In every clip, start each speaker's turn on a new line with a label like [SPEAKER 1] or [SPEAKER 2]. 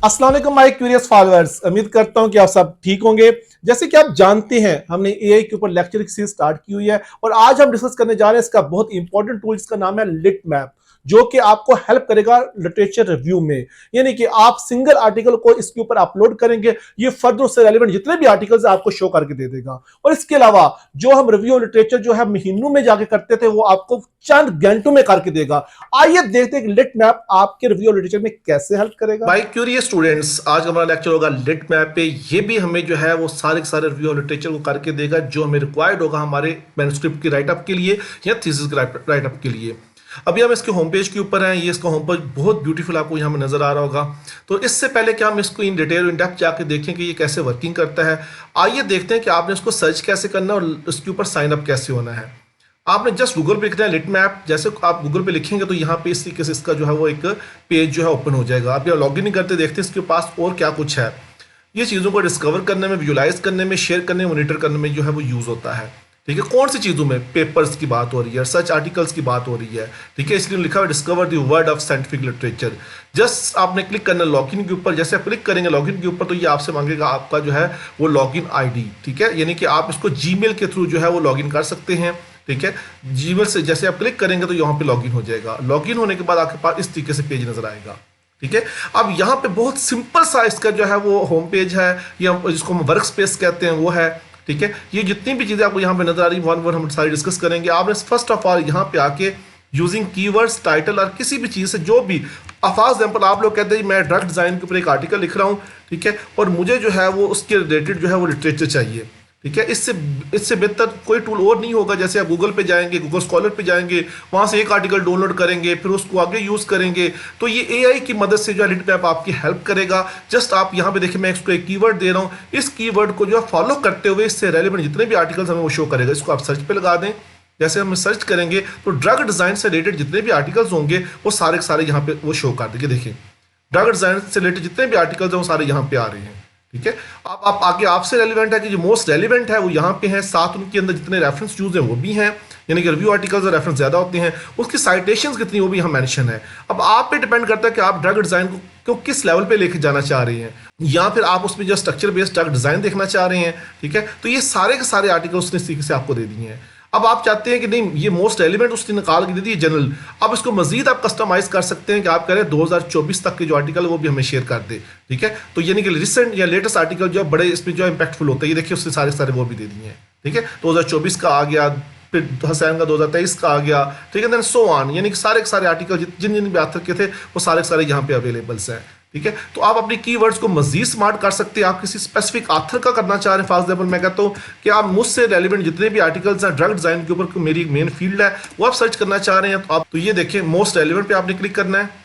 [SPEAKER 1] अस्सलाम वालेकुम my curious followers, उम्मीद करता हूं कि आप सब ठीक होंगे। जैसे कि आप जानते हैं, हमने एआई के ऊपर लेक्चर सीरीज स्टार्ट की हुई है और आज हम डिस्कस करने जा रहे हैं इसका बहुत इंपॉर्टेंट टूल जिसका नाम है लिट मैप, जो कि आपको हेल्प करेगा लिटरेचर रिव्यू में। यानी कि आप सिंगल आर्टिकल को इसके ऊपर अपलोड करेंगे, ये फर्दर उससे रेलेवेंट जितने भी आर्टिकल्स आपको शो करके दे देगा। और इसके अलावा जो हम रिव्यू लिटरेचर जो है महीनों में जाके करते थे, वो आपको चंद घंटों में करके देगा। आइए देखते हैं कि लिट मैप आपके रिव्यू लिटरेचर में कैसे हेल्प करेगा।
[SPEAKER 2] भाई क्यूरियस स्टूडेंट्स, आज हमारा लेक्चर होगा लिट मैप पे। ये भी हमें जो है वो सारे के सारे रिव्यू ऑफ लिटरेचर को करके देगा जो हमें रिक्वायर्ड होगा हमारे मैन्युस्क्रिप्ट की राइटअप के लिए या थीसिस के राइटअप के लिए। अभी हम इसके होम पेज के ऊपर हैं। ये इसका होम पेज बहुत ब्यूटीफुल आपको यहाँ में नजर आ रहा होगा। तो इससे पहले कि हम इसको इन डिटेल इन डेप्थ जाके देखें कि ये कैसे वर्किंग करता है, आइए देखते हैं कि आपने इसको सर्च कैसे करना है और इसके ऊपर साइन अप कैसे होना है। आपने जस्ट गूगल पे लिखना है लिट मैप। जैसे आप गूगल पे लिखेंगे तो यहाँ पे इस तरीके से इसका जो है वो एक पेज जो है ओपन हो जाएगा। आप यहाँ लॉग इन करते देखते हैं इसके पास और क्या कुछ है। ये चीज़ों को डिस्कवर करने में, विजुलाइज करने में, शेयर करने में, मॉनिटर करने में जो है वो यूज़ होता है। ठीक है, कौन सी चीज़ों में? पेपर्स की बात हो रही है, सर्च आर्टिकल्स की बात हो रही है। ठीक है, इसलिए लिखा हुआ discover the word of scientific literature. Just आपने क्लिक करना लॉगिन के ऊपर। जैसे आप क्लिक करेंगे लॉगिन के ऊपर तो ये आपसे मांगेगा आपका जो है वो लॉगिन आईडी। ठीक है, यानी कि आप इसको जीमेल के थ्रू जो है वो लॉगिन कर सकते हैं। ठीक है, जीमेल से जैसे आप क्लिक करेंगे तो यहाँ पे लॉगिन हो जाएगा। लॉगिन होने के बाद आपके पास इस तरीके से पेज नजर आएगा। ठीक है, अब यहाँ पे बहुत सिंपल सा इसका जो है वो होम पेज है, या जिसको हम वर्क स्पेस कहते हैं वो है। ठीक है, ये जितनी भी चीज़ें आपको यहाँ पे नजर आ रही है वन वन हम सारी डिस्कस करेंगे। आपने फर्स्ट ऑफ ऑल यहाँ पे आके यूजिंग कीवर्ड्स, टाइटल और किसी भी चीज़ से जो भी फॉर एग्जाम्पल आप लोग कहते हैं मैं ड्रग डिज़ाइन के ऊपर एक आर्टिकल लिख रहा हूँ। ठीक है, और मुझे जो है वो उसके रिलेटेड जो है वो लिटरेचर चाहिए। ठीक है, इससे बेहतर कोई टूल और नहीं होगा। जैसे आप गूगल पे जाएंगे, गूगल स्कॉलर पे जाएंगे, वहां से एक आर्टिकल डाउनलोड करेंगे, फिर उसको आगे यूज करेंगे। तो ये एआई की मदद से जो है लिट मैप आपकी हेल्प करेगा। जस्ट आप यहाँ पे देखिए, मैं इसको एक कीवर्ड दे रहा हूँ। इस कीवर्ड को जो है फॉलो करते हुए इससे रेलेवेंट जितने भी आर्टिकल्स हमें वो शो करेगा। इसको आप सर्च पे लगा दें। जैसे हम सर्च करेंगे तो ड्रग डिजाइन से रिलेटेड जितने भी आर्टिकल्स होंगे वो सारे के सारे यहाँ पे वो शो कर देंगे। देखिए, ड्रग डिजाइन से रिलेटेड जितने भी आर्टिकल्स हैं वो सारे यहाँ पे आ रहे हैं। ठीक है, अब आप आगे आपसे रेलिवेंट है कि जो मोस्ट रेलिवेंट है वो यहाँ पे है। साथ उनके अंदर जितने रेफरेंस यूज हैं वो भी हैं, यानी कि रिव्यू आर्टिकल्स और रेफरेंस ज़्यादा होते हैं। उसकी साइटेशंस कितनी वो भी यहाँ मेंशन है। अब आप पे डिपेंड करता है कि आप ड्रग डिज़ाइन को किस लेवल पे लेके जाना चाह रहे हैं, या फिर आप उसमें जो स्ट्रक्चर बेस्ड ड्रग डिज़ाइन देखना चाह रहे हैं। ठीक है, तो ये सारे के सारे आर्टिकल उसने इस तरीके से आपको दे दिए हैं। अब आप चाहते हैं कि नहीं ये मोस्ट रेलिवेंट उसने निकाल के दे दी जनरल। अब इसको मजीद आप कस्टमाइज कर सकते हैं कि आप करें 2024 तक के जो आर्टिकल है वो भी हमें शेयर कर दे। ठीक है, तो यानी कि रिसेंट या लेटेस्ट आर्टिकल जो बड़े इसमें जो इम्पैक्टफुल होता है, ये देखिए उससे सारे सारे वो भी दे दिए हैं। ठीक है, 2024 का आ गया, फिर हसैन का 2023 का आ गया। ठीक है, देन सो ऑन, यानी कि सारे के सारे आर्टिकल जिन जिन भी आथर के थे वो सारे के सारे यहाँ पे अवेलेबल्स हैं। ठीक है, तो आप अपनी कीवर्ड्स को मजीद स्मार्ट कर सकते हैं। आप किसी स्पेसिफिक आथर का करना चाह रहे हैं, फॉर एग्जाम्पल मैं कहता हूँ कि आप मुझसे रेलिवेंट जितने भी आर्टिकल्स हैं ड्रग डिजाइन के ऊपर, मेरी मेन फील्ड है, वो आप सर्च करना चाह रहे हैं तो आप तो ये देखें मोस्ट रेलिवेंट पे आपने क्लिक करना है।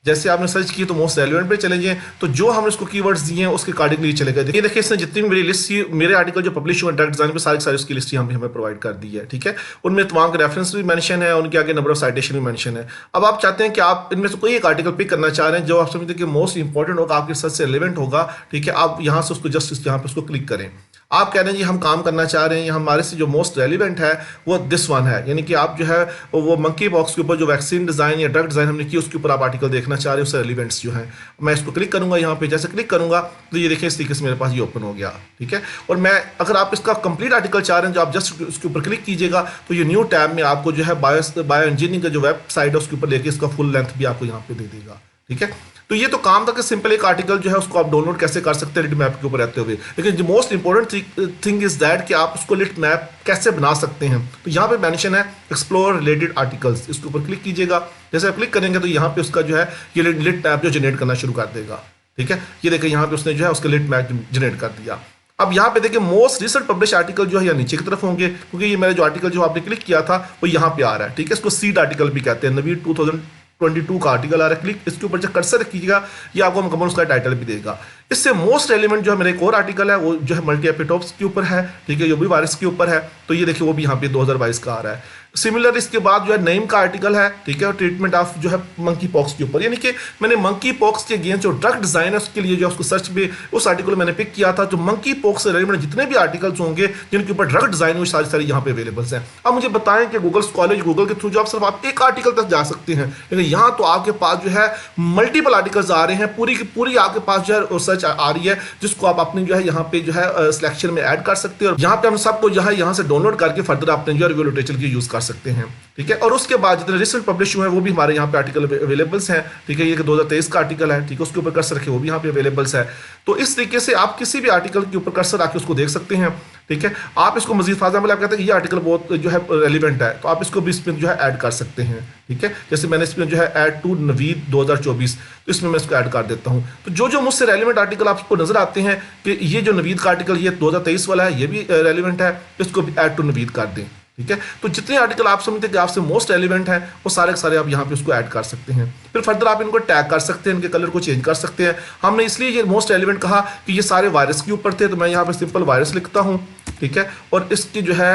[SPEAKER 2] जैसे आपने सर्च की तो मोस्ट रेलिवेंट पे चले जाएं, तो जो हमने इसको कीवर्ड्स दिए हैं उसके अकॉर्डिंगली चलेगा। देखिए इसने जितनी भी मेरी लिस्ट मेरे आर्टिकल जो पब्लिश हुए ड्रग डिजाइन पे सारी सारी उसकी लिस्ट यहाँ पे हमें प्रोवाइड कर दी है। ठीक है, उनमें तमाम के रेफरेंस भी मेंशन है, उनके आगे नंबर ऑफ साइटेशन भी मेंशन है। अब आप चाहते हैं कि आप इनमें से कोई एक आर्टिकल पिक करना चाह रहे हैं जो आप समझते हैं कि मोस्ट इंपॉर्टेंट होगा, आपके सर्च से रिलेवेंट होगा। ठीक है, आप यहाँ से उसको जस्ट यहाँ पे उसको क्लिक करें। आप कह रहे हैं जी हम काम करना चाह रहे हैं, हमारे से जो मोस्ट रेलिवेंट है वो दिस वन है, यानी कि आप जो है वो मंकी बॉक्स के ऊपर जो वैक्सीन डिज़ाइन या ड्रग डिज़ाइन हमने की उसके ऊपर आप आर्टिकल देखना चाह रहे हो, उससे रेलिवेंट्स जो है। मैं इसको क्लिक करूंगा यहाँ पे। जैसे क्लिक करूंगा तो ये देखिए इस तरीके से मेरे पास ये ओपन हो गया। ठीक है, और मैं अगर आप इसका कंप्लीट आर्टिकल चाह रहे हैं जो आप जस्ट उसके ऊपर क्लिक कीजिएगा तो ये न्यू टैब में आपको जो है बायो इंजीनियरिंग का जो वेबसाइट है उसके ऊपर लेके इसका फुल लेंथ भी आपको यहाँ पे दे देगा। ठीक है, तो ये तो काम था कि सिंपल एक आर्टिकल जो है उसको आप डाउनलोड कैसे कर सकते हैं लिट मैप के ऊपर रहते हुए, लेकिन जो most important thing is that कि आप उसको लिट मैप कैसे बना सकते हैं। तो यहाँ पे मेंशन है एक्सप्लोर रिलेटेड आर्टिकल्स, इसके ऊपर क्लिक कीजिएगा। जैसे आप क्लिक करेंगे तो यहाँ पे उसका जो है ये लिट मैप जो जनरेट करना शुरू कर देगा। ठीक है, ये देखिए यहाँ पे उसने जो है उसका लिट मैप जनरेट कर दिया। अब यहाँ पे देखिए मोस्ट रिसेंट पब्लिश आर्टिकल जो है या नीचे की तरफ होंगे, क्योंकि ये मेरा जो आर्टिकल जो आपने क्लिक किया था वो यहाँ पे आ रहा है। ठीक है, इसको सीड आर्टिकल भी कहते हैं। नवीन 2022 का आर्टिकल आ रहा है। क्लिक इसके ऊपर जब कर्सर कीजिएगा ये आपको मुकम्मल उसका टाइटल भी देगा। इससे मोस्ट रेलिवेंट जो है मेरा एक और आर्टिकल है, वो जो है मल्टी एपिटोप्स के ऊपर है, ठीक है, जो भी वायरस के ऊपर है। तो ये देखिए वो भी यहाँ पे 2022 का आ रहा है। सिमिलर इसके बाद जो है नईम का आर्टिकल है, ठीक है, और ट्रीटमेंट ऑफ जो है मंकी पॉक्स के ऊपर, यानी कि मैंने मंकी पॉक्स के अगेंस्ट जो ड्रग डिजाइन है उसके लिए जो उसको सर्च में उस आर्टिकल मैंने पिक किया था। जो मंकी पॉक्स से रिलेटेड जितने भी आर्टिकल्स होंगे जिनके ऊपर ड्रग डिजाइन हुई, सारी सारी यहाँ पे अवेलेबल हैं। अब मुझे बताएं कि गूगल स्कॉलर, गूगल के थ्रू जो आप सिर्फ आप एक आर्टिकल तक जा सकते हैं, लेकिन यहाँ तो आपके पास जो है मल्टीपल आर्टिकल्स आ रहे हैं, पूरी की पूरी आपके पास जो है सर्च आ रही है, जिसको आप अपनी जो है यहाँ पे जो है सिलेक्शन में ऐड कर सकते हैं। और यहाँ पे हम सबको जो है यहाँ से डाउनलोड करके फर्दर अपने जो है रिव्यू लिटरेचर की यूज कर सकते हैं, ठीक है। और उसके बाद जितने रिसेंट पब्लिश हुए हैं वो भी हमारे यहाँ पे आर्टिकल अवेलेबल्स हैं, ठीक है। ये 2023 का आर्टिकल है, ठीक है, उसके ऊपर कर्सर रखे वो भी यहाँ पे अवेलेबल्स है। तो इस तरीके से आप किसी भी आर्टिकल के ऊपर कर्सर आके उसको देख सकते हैं, ठीक है। आप इसको मजीद फायदा मिला, आप कहते हैं ये आर्टिकल बहुत जो है रेलिवेंट है, तो आप इसको भी इसमें जो है ऐड कर सकते हैं, ठीक है। जैसे मैंने इसमें जो है ऐड टू नवीद 2024, तो इसमें मैं इसको ऐड कर देता हूँ। तो जो जो मुझसे रेलिवेंट आर्टिकल आपको नजर आते हैं कि ये जो नवीद का आर्टिकल ये 2023 वाला है, ये भी रेलिवेंट है, इसको भी ऐड टू नवीद कर दें, ठीक है। तो जितने आर्टिकल आप समझते हैं कि आपसे मोस्ट रेलिवेंट हैं, वो सारे के सारे आप यहाँ पे उसको ऐड कर सकते हैं। फिर फर्दर आप इनको टैग कर सकते हैं, इनके कलर को चेंज कर सकते हैं। हमने इसलिए ये मोस्ट रेलिवेंट कहा कि ये सारे वायरस के ऊपर थे, तो मैं यहाँ पे सिंपल वायरस लिखता हूँ, ठीक है, और इसकी जो है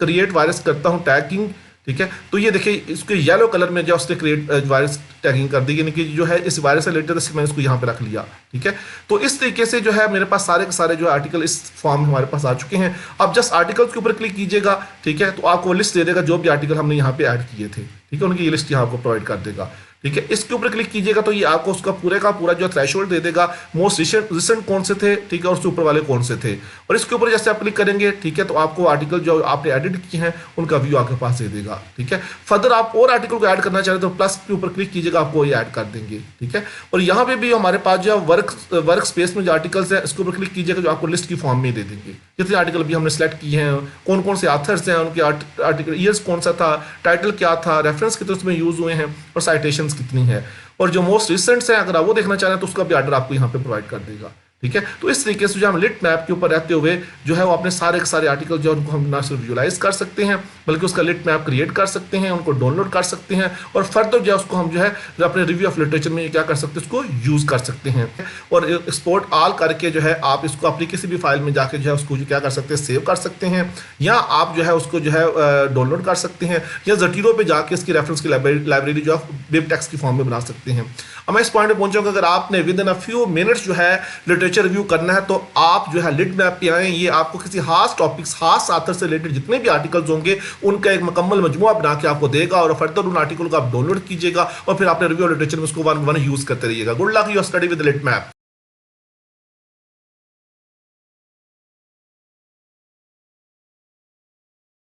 [SPEAKER 2] क्रिएट वायरस करता हूँ टैगिंग, ठीक है। तो ये देखिए इसके येलो कलर में जो उसने क्रिएट वायरस टैगिंग कर दी, यानी कि जो है इस वायरस से रिलेटेड मैंने इसको यहाँ पे रख लिया, ठीक है। तो इस तरीके से जो है मेरे पास सारे के सारे जो आर्टिकल इस फॉर्म में हमारे पास आ चुके हैं। अब जस्ट आर्टिकल्स के ऊपर क्लिक कीजिएगा, ठीक है, तो आपको लिस्ट दे देगा जो भी आर्टिकल हमने यहाँ पे ऐड किए थे, ठीक है, उनकी ये लिस्ट यहाँ आपको प्रोवाइड कर देगा, ठीक है। इसके ऊपर क्लिक कीजिएगा तो ये आपको उसका पूरे का पूरा जो थ्रेशोल्ड दे देगा, मोस्ट रिसेंट कौन से थे, ठीक है, और उसके ऊपर वाले कौन से थे। और इसके ऊपर जैसे आप क्लिक करेंगे, ठीक है, तो आपको आर्टिकल जो आपने एडिट किए हैं उनका व्यू आपके पास दे देगा, ठीक है। फर्दर आप और आर्टिकल को ऐड करना चाह रहे तो प्लस के ऊपर क्लिक कीजिएगा, आपको ये ऐड कर देंगे, ठीक है। और यहाँ पे भी हमारे पास जो है वर्क स्पेस में जो आर्टिकल्स है इसके ऊपर क्लिक कीजिएगा, जो आपको लिस्ट की फॉर्म में दे देंगे जितने आर्टिकल भी हमने सेलेक्ट किए हैं, कौन कौन से ऑथर्स हैं, उनके आर्टिकल ईयर्स कौन सा था, टाइटल क्या था, रेफरेंस कितने उसमें यूज हुए हैं और साइटेशंस कितनी है। और जो मोस्ट रिसेंट्स हैं अगर आप वो देखना चाह रहे हैं तो उसका भी ऑर्डर आपको यहाँ पे प्रोवाइड कर देगा, ठीक है। तो इस तरीके से जो हम लिट मैप के ऊपर रहते हुए जो है वो अपने सारे के सारे आर्टिकल जो उनको हम ना सिर्फ विजुलाइज कर सकते हैं बल्कि उसका लिट मैप क्रिएट कर सकते हैं, उनको डाउनलोड कर सकते हैं और फर्दर जो है उसको हम जो है अपने रिव्यू ऑफ लिटरेचर में क्या कर सकते हैं, उसको यूज कर सकते हैं। और एक्सपोर्ट ऑल करके जो है आप इसको अपनी किसी भी फाइल में जाके जो है उसको क्या कर सकते हैं, सेव कर सकते हैं, या आप जो है उसको जो है डाउनलोड कर सकते हैं, या ज़टीरो पे जाके इसकी रेफरेंस की लाइब्रेरी जो है वेब टेक्स्ट की फॉर्म में बना सकते हैं। अब मैं इस पॉइंट पे पहुंचा कि अगर आपने with in a few minutes जो है लिटरेचर रिव्यू करना है तो आप जो है लिट मैप पे आए, ये आपको किसी खास टॉपिक्स, खास ऑथर से रिलेटेड जितने भी आर्टिकल्स होंगे उनका एक मुकम्मल मजमुआ बना के आपको देगा और फर्दर उन आर्टिकल को आप डाउनलोड कीजिएगा और फिर अपने रिव्यू लिटरेचर में उसको वन यूज करते रहिएगा। Good luck your study with lit map.